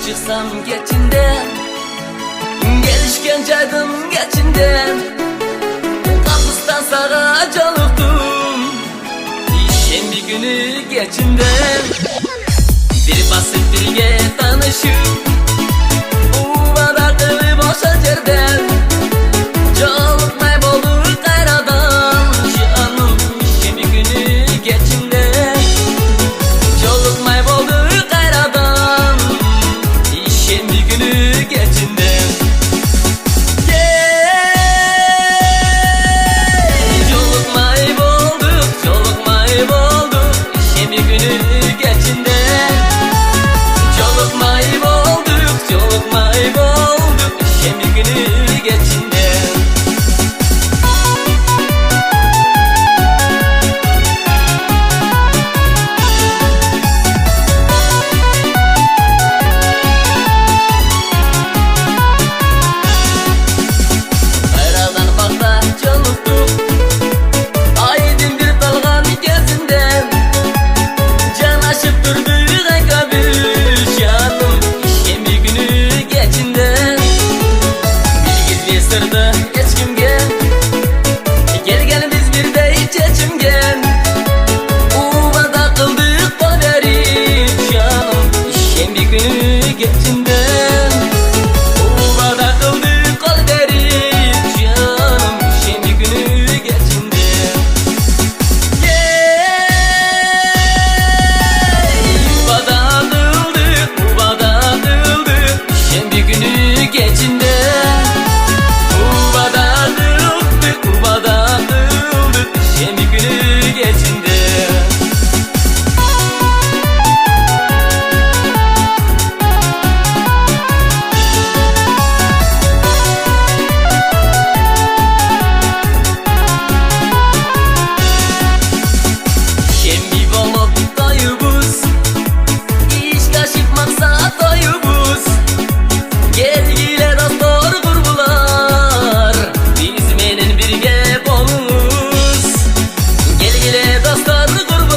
çıksam geçinden, gelişken caydım geçinden. Kapıstan sağa calıktım, işin bir günü geçinden. Bir basit birge tanışıp uvada kılı boşa cerden, calıkmay bolu kayradan. Canım işin bir günü geçinden, calıkmay bolu kayradan. İşin bir günü geçinden. Geç kim gel, gel biz bir de içeçim gel. Uvada kıldık haberi canım, işin bir günü